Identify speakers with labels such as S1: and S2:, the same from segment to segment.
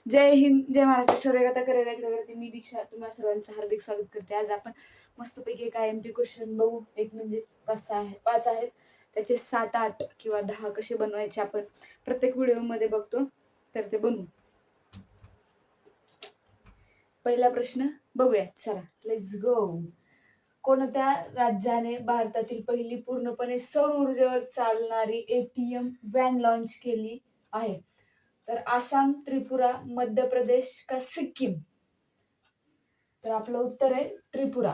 S1: जय हिंद, जय Maharashtra. शौर्यगाथा career मी दीक्षा तुम्हाला सर्वांचं हार्दिक स्वागत करते. आज आपण मस्तपैकी एक IMP क्वेश्चन बघू. एक म्हणजे पाच आहेत, त्याचे 7-8 किंवा 10 कसे बनवायचे आपण प्रत्येक व्हिडिओमध्ये बघतो, तर ते बनवू. पहिला प्रश्न बघूया, चला लेट्स गो. कोणत्या राज्याने भारतातील पहिली पूर्णपणे सौर ऊर्जेवर चालणारी ATM व्हॅन लॉन्च केली आहे? तर आसाम, त्रिपुरा, मध्य प्रदेश का सिक्कीम? तर आपलं उत्तर आहे त्रिपुरा.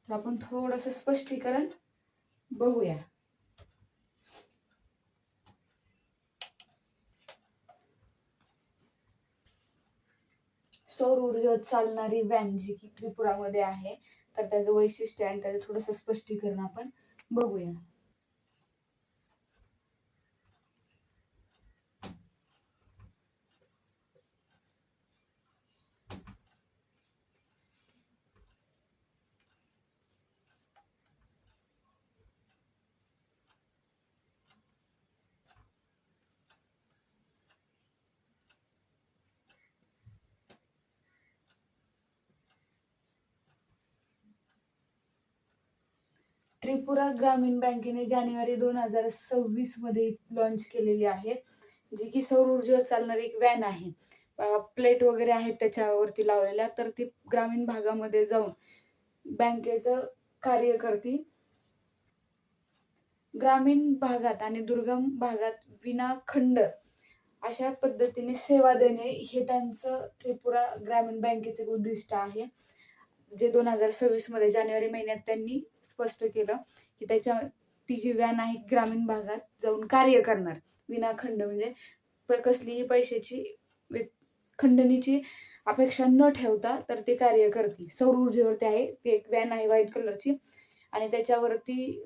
S1: तर आपण थोडंसं स्पष्टीकरण बघूया. सौर ऊर्जेवर चालणारी व्हॅन जी की त्रिपुरामध्ये आहे, तर त्याचं वैशिष्ट्य आणि त्याचं थोडंसं स्पष्टीकरण आपण बघूया. त्रिपुरा ग्रामीण बँकेने जानेवारी 2026 मध्ये लॉन्च केलेली आहे, जी की सौर ऊर्जेवर चालणारी एक व्हॅन आहे. प्लेट वगैरे आहेत त्याच्यावरती लावलेल्या, तर ती ग्रामीण भागामध्ये जाऊन बँकेचं कार्य करते. ग्रामीण भागात आणि दुर्गम भागात विनाखंड अशा पद्धतीने सेवा देणे हे त्यांचं त्रिपुरा ग्रामीण बँकेचे उद्दिष्ट आहे, जे 2026 मध्ये जानेवारी महिन्यात त्यांनी स्पष्ट केलं की ती जी व्हॅन आहे ग्रामीण भागात जाऊन कार्य करणार विनाखंड, म्हणजे कसलीही पैशाची खंडणीची अपेक्षा न ठेवता तर ते कार्य करते. सौर ऊर्जेवरती आहे, ती एक व्हॅन आहे व्हाईट कलरची आणि त्याच्यावरती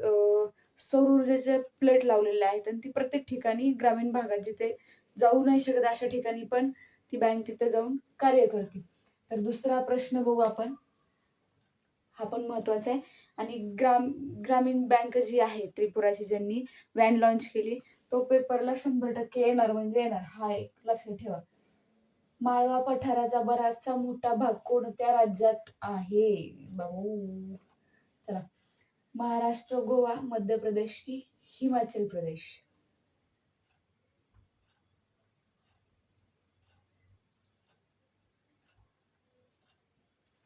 S1: सौर ऊर्जेचे प्लेट लावलेले आहेत आणि ती प्रत्येक ठिकाणी ग्रामीण भागात जिथे जाऊ नाही शकत अशा ठिकाणी पण ती बँक तिथे जाऊन कार्य करते. तर दुसरा प्रश्न बघू आपण, हा पण महत्वाचा आहे. आणि ग्रामीण बँक जी आहे त्रिपुराची ज्यांनी व्हॅन लॉन्च केली, तो पेपरला 100% येणार म्हणजे येणार, हा एक लक्षात ठेवा. माळवा पठाराचा बराचसा मोठा भाग कोणत्या राज्यात आहे बाबू? चला, महाराष्ट्र, गोवा, मध्य प्रदेश की हिमाचल प्रदेश?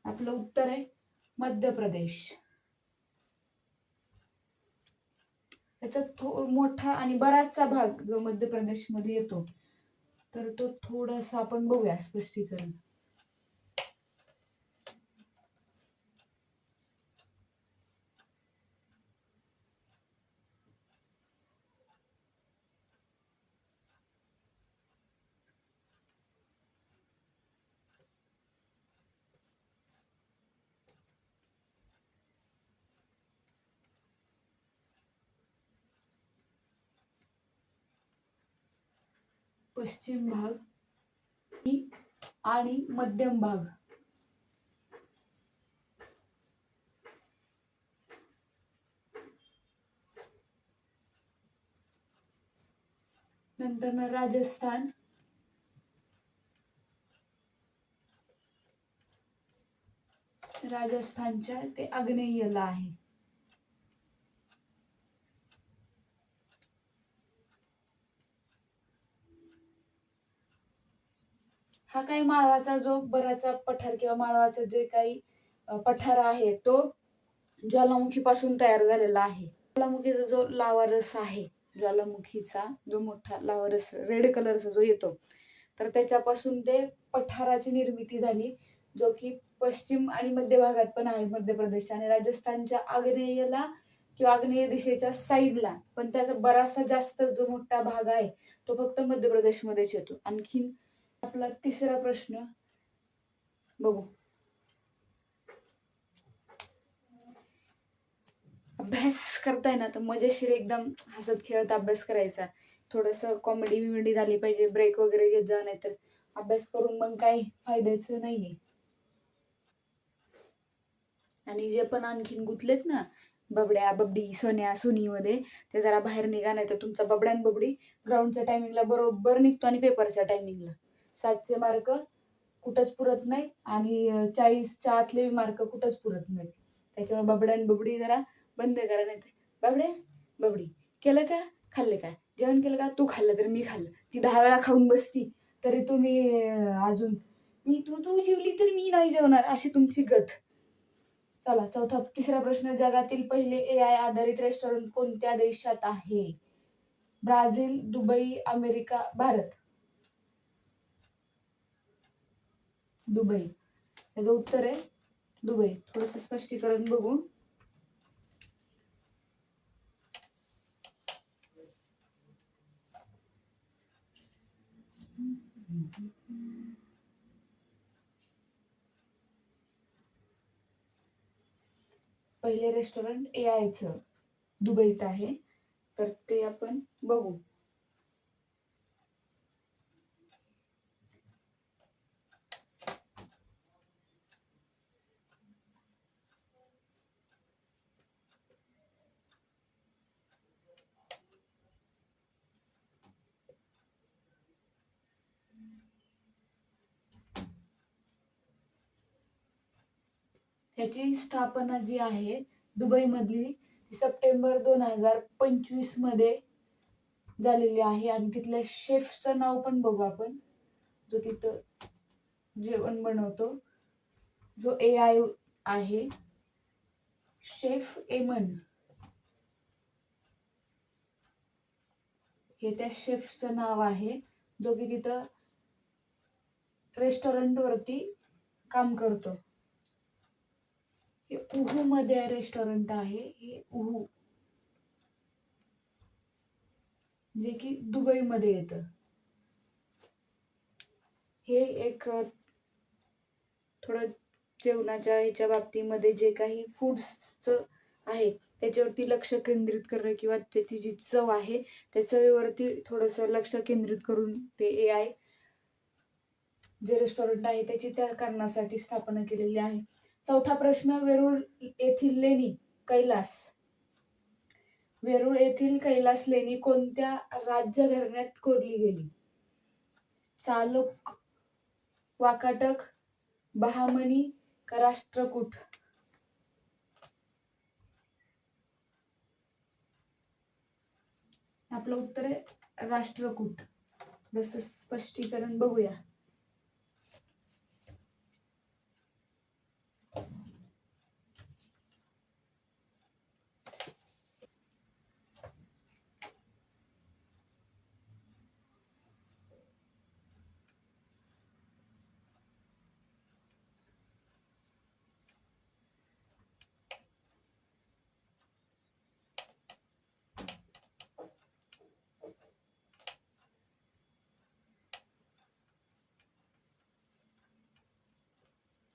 S1: आपलं उत्तर आहे मध्य प्रदेश. त्याचा मोठा आणि बराचसा भाग जो मध्य प्रदेश मध्ये येतो, तर तो थोडासा आपण बघूया स्पष्टीकरण. पश्चिम भाग आणि मध्यम भाग. नंतर राजस्थान, राजस्थानच्या ते आग्नेयला आहे. हा काही माळवाचा जो बराचसा पठार किंवा माळवाचा जे काही पठार आहे तो ज्वालामुखीपासून तयार झालेला आहे. ज्वालामुखीचा जो लावा रस आहे, ज्वालामुखीचा जो मोठा लावा रस रेड कलरचा जो येतो, तर त्याच्यापासून ते पठाराची निर्मिती झाली, जो की पश्चिम आणि मध्य भागात पण आहे मध्य प्रदेश आणि राजस्थानच्या आग्नेयला किंवा आग्नेय दिशेच्या साईडला, पण त्याचा बराचसा जास्त जो मोठा भाग आहे तो फक्त मध्य प्रदेशमध्येच येतो. आणखीन आपला तिसरा प्रश्न बघू. अभ्यास करताय ना तर मजेशीर एकदम हसत खेळत अभ्यास करायचा. थोडस कॉमेडी बिमेडी झाली पाहिजे, ब्रेक वगैरे घेत जा, नाहीतर अभ्यास करून मग काही फायद्याचं नाहीये. आणि जे पण आणखीन गुंतलेत ना बबड्या बबडी सोन्या सोनीमध्ये ते जरा बाहेर निघा, नाही तर तुमचा बबड्या आणि बबडी ग्राउंडच्या टायमिंगला बरोबर निघतो आणि पेपरच्या टायमिंगला 60चे मार्क कुठंच पुरत नाही आणि 40च्या आतले मार्क कुठंच पुरत नाही. त्याच्यामुळे बबड्या आणि बबडी जरा बंद करा. नाही बबड्या बबडी केलं का, खाल्ले का, जेवण केलं का, तू खाल्लं तर मी खाल्लं. ती 10 वेळा खाऊन बसती तरी तुम्ही अजून मी तू तू जेवली तर मी नाही जेवणार, अशी तुमची गत. चला तिसरा प्रश्न, जगातील पहिले AI आधारित रेस्टॉरंट कोणत्या देशात आहे? Brazil, Dubai, America, Bharat. Dubai. याचं उत्तर आहे दुबई. थोडस स्पष्टीकरण बघू. पहिले रेस्टॉरंट AIचं दुबईत आहे, तर ते आपण बघू. ह्याची स्थापना जी आहे दुबईमधली सप्टेंबर 2025 मध्ये झालेली आहे आणि तिथल्या शेफचं नाव पण बघू आपण, जो तिथं जेवण बनवतो, जो AI आहे, शेफ एमन. हे त्या शेफचं नाव आहे जो की तिथं रेस्टॉरंट वरती काम करतो. हे उहू मध्ये रेस्टॉरंट आहे, हे उहू जे की दुबई मध्ये येतं. हे एक थोडं जेवणाच्या ह्याच्या बाबतीमध्ये जे काही फूड्सचं आहे त्याच्यावरती लक्ष केंद्रित करणं किंवा त्याची जी चव आहे त्या चवीवरती थोडंसं लक्ष केंद्रित करून ते AI जे रेस्टॉरंट आहे त्याची त्या कारणासाठी स्थापना केलेली आहे. चौथा प्रश्न, वेरूळ येथील लेणी कैलास. वेरूळ येथील कैलास लेणी कोणत्या राज्यघराण्यात कोरली गेली? चालुक, वाकाटक, बहामनी का राष्ट्रकूट? आपलं उत्तर आहे राष्ट्रकूट. जसं स्पष्टीकरण बघूया.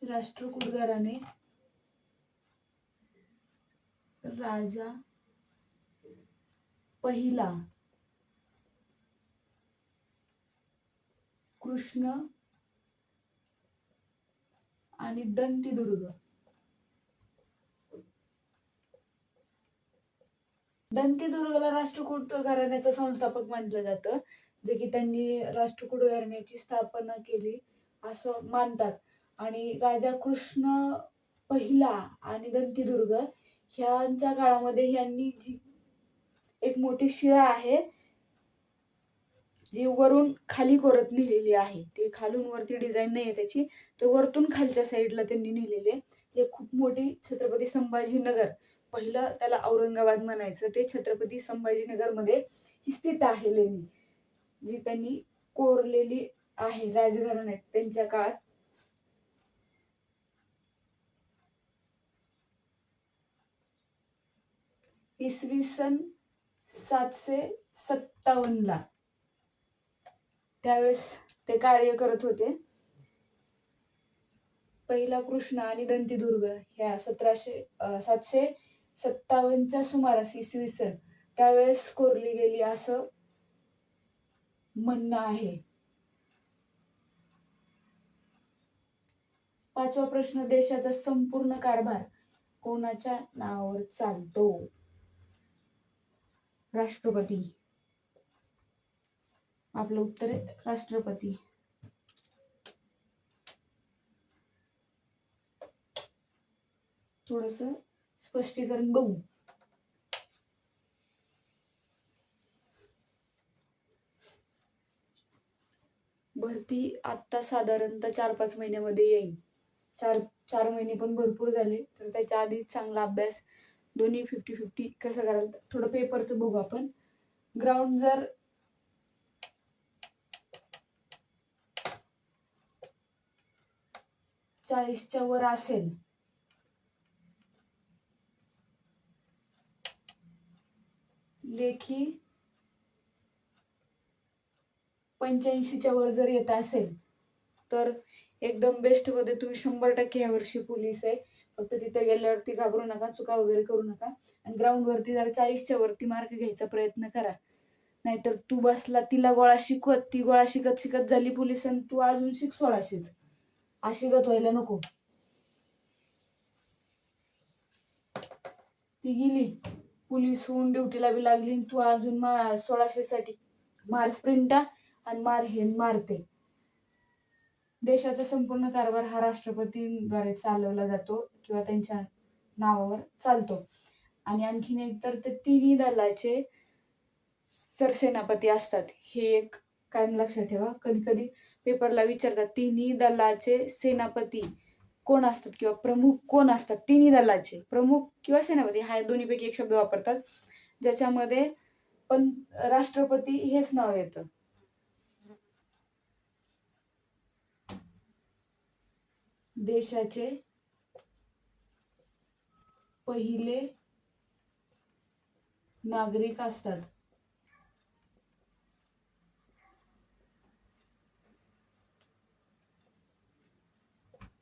S1: राष्ट्रकूट घराणे राजा पहिला कृष्ण आणि दंतीदुर्ग. दंतीदुर्गला राष्ट्रकूट घराण्याचं संस्थापक म्हटलं जातं, जे की त्यांनी राष्ट्रकूट घराण्याची स्थापना केली असं मानतात. आणि राजा कृष्ण पहिला आणि दंतीदुर्ग ह्यांच्या काळामध्ये ह्यांनी जी एक मोठी शिळा आहे जी वरून खाली कोरत नेलेली आहे, ते खालून वरती डिझाईन नाही आहे त्याची, तर वरतून खालच्या साईडला त्यांनी नेलेले. हे खूप मोठी छत्रपती संभाजीनगर, पहिलं त्याला औरंगाबाद म्हणायचं, ते छत्रपती संभाजीनगर मध्ये ही स्थित आहे लेणी, जी त्यांनी कोरलेली आहे राजघराण्यात त्यांच्या काळात. इसवी सन 757 त्यावेळेस ते कार्य करत होते. पहिला कृष्ण आणि दंतीदुर्ग ह्या 757च्या सुमारास इसवी सन त्यावेळेस कोरली गेली असं म्हणणं आहे. पाचवा प्रश्न, देशाचा संपूर्ण कारभार कोणाच्या नावावर चालतो? राष्ट्रपती. आपलं उत्तर आहे राष्ट्रपती. थोडस स्पष्टीकरण बघू. भरती आता साधारणतः 4-5 महिन्यामध्ये येईल. 4 महिने पण भरपूर झाले, तर त्याच्या आधी चांगला अभ्यास, दोन्ही 50-50 कसं करायला, थोडं पेपरचं बघू आपण. ग्राउंड जर च्या वर असेल लेखी 85च्या वर जर येत असेल तर एकदम बेस्ट मध्ये तुम्ही 100% ह्या वर्षी पोलीस आहे. फक्त तिथे गेल्यावरती घाबरू नका, चुका वगैरे करू नका. आणि ग्राउंड वरती जर 40च्या वरती मार्क घ्यायचा प्रयत्न करा. नाहीतर तू बसला तिला गोळा शिकवत, ती गोळा शिकत शिकत झाली पोलीस आणि तू अजून शिक 16शीच. अशी गत व्हायला नको. ती गेली पोलीस होऊन ड्युटीला बी लागली, तू अजून 1600 साठी मार स्प्रिंटा आणि मारते. देशाचा संपूर्ण कारभार हा राष्ट्रपतीद्वारे चालवला जातो किंवा त्यांच्या नावावर चालतो. आणि आणखीन एक तर ते तिन्ही दलाचे सरसेनापती असतात. हे एक कायम लक्षात ठेवा. कधी कधी पेपरला विचारतात तिन्ही दलाचे सेनापती कोण असतात किंवा प्रमुख कोण असतात. तिन्ही दलाचे प्रमुख किंवा सेनापती हा दोन्हीपैकी एक शब्द वापरतात, ज्याच्यामध्ये पण राष्ट्रपती हेच नाव येतं. देशाचे पहिले नागरिक असतात.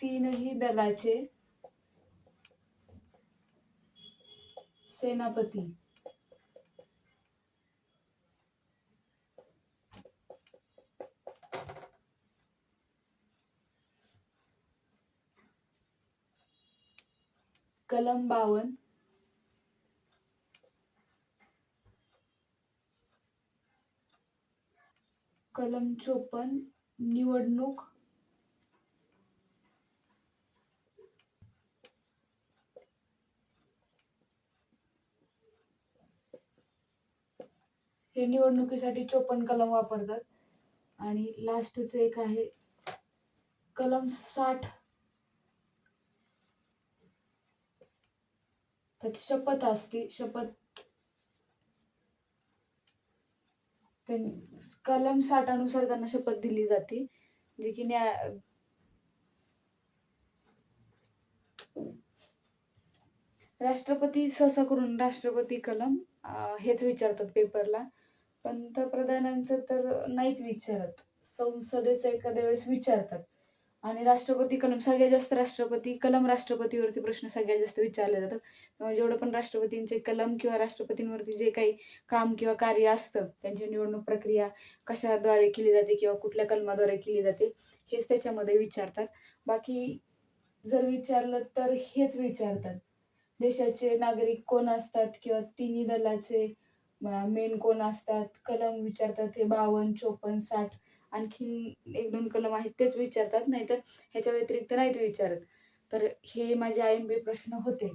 S1: तीनही दलाचे सेनापती कलम 52, कलम 54 निवडणूक हे निवडणुकीसाठी 54 कलम वापरतात. आणि लास्टच एक आहे कलम 60, त्यात शपथ असते. कलम 60 अनुसार त्यांना शपथ दिली जाते, जी की राष्ट्रपती सहसा करून राष्ट्रपती कलम हेच विचारतात पेपरला. पंतप्रधानांचं तर नाहीच विचारत, संसदेचं एखाद्या वेळेस विचारतात. आणि राष्ट्रपती कलम सगळ्यात जास्त राष्ट्रपतीवरती प्रश्न सगळ्यात जास्त विचारले जातात. त्यामुळे जेवढं पण राष्ट्रपतींचे कलम किंवा राष्ट्रपतींवरती जे काही काम किंवा कार्य असतं, त्यांची निवडणूक प्रक्रिया कशाद्वारे केली जाते किंवा कुठल्या कलमाद्वारे केली जाते हेच त्याच्यामध्ये विचारतात. बाकी जर विचारलं तर हेच विचारतात, देशाचे नागरिक कोण असतात किंवा तिन्ही दलाचे मेन कोण असतात. कलम विचारतात हे 52, 54, 60. आणखीन 1-2 कलम आहेत तेच विचारतात, नाहीतर ह्याच्या व्यतिरिक्त नाहीत विचारत. तर हे माझे IMP प्रश्न होते.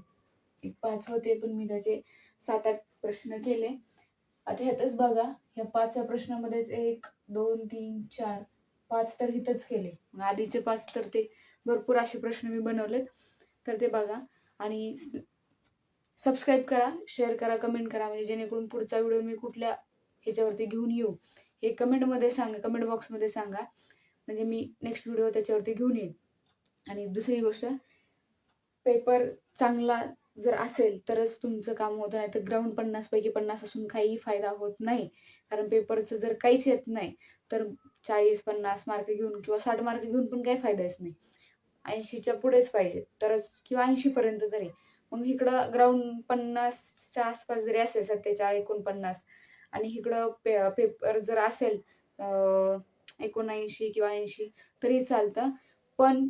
S1: 5 होते, पण मी त्याचे 7-8 प्रश्न केले. आता ह्यातच बघा, ह्या 5 प्रश्नामध्येच 1, 2, 3, 4, 5 तर इथंच केले. आधीचे 5 तर ते भरपूर असे प्रश्न मी बनवलेत, तर ते बघा. आणि सबस्क्राईब करा, शेअर करा, कमेंट करा, म्हणजे जेणेकरून पुढचा व्हिडिओ मी कुठल्या ह्याच्यावरती घेऊन येऊ हे कमेंटमध्ये सांगा, कमेंट बॉक्समध्ये सांगा, म्हणजे मी नेक्स्ट व्हिडिओ त्याच्यावरती घेऊन येईन. आणि दुसरी गोष्ट, पेपर चांगला जर असेल तरच तुमचं काम होतं, नाही तर ग्राउंड 50 पैकी 50 असून काही फायदा होत नाही. कारण पेपरचं जर काहीच येत नाही तर 40-50 मार्क घेऊन किंवा 60 मार्क घेऊन पण काही फायदाच नाही. 80च्या पुढेच पाहिजे तरच, किंवा 80 पर्यंत तरी. मग इकडं ग्राउंड 50च्या आसपास जरी असेल, 47-49, आणि इकडं पेपर जर असेल 79 किंवा 80 तरी चालतं. पण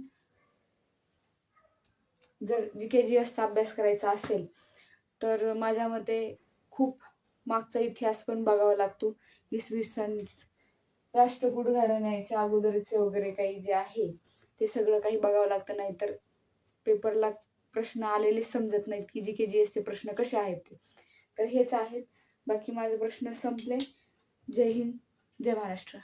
S1: जर GK-GSचा अभ्यास करायचा असेल तर माझ्या मते खूप मागचा इतिहास पण बघावा लागतो. इसवी सन राष्ट्रकूट घराण्याच्या अगोदरचे वगैरे काही जे आहे ते सगळं काही बघावं लागतं, नाहीतर पेपरला प्रश्न आलेले समजत नाहीत की GK-GSचे प्रश्न कसे आहेत ते. तर हेच आहेत. बाकी माझे प्रश्न संपले. जय हिंद, जय महाराष्ट्र.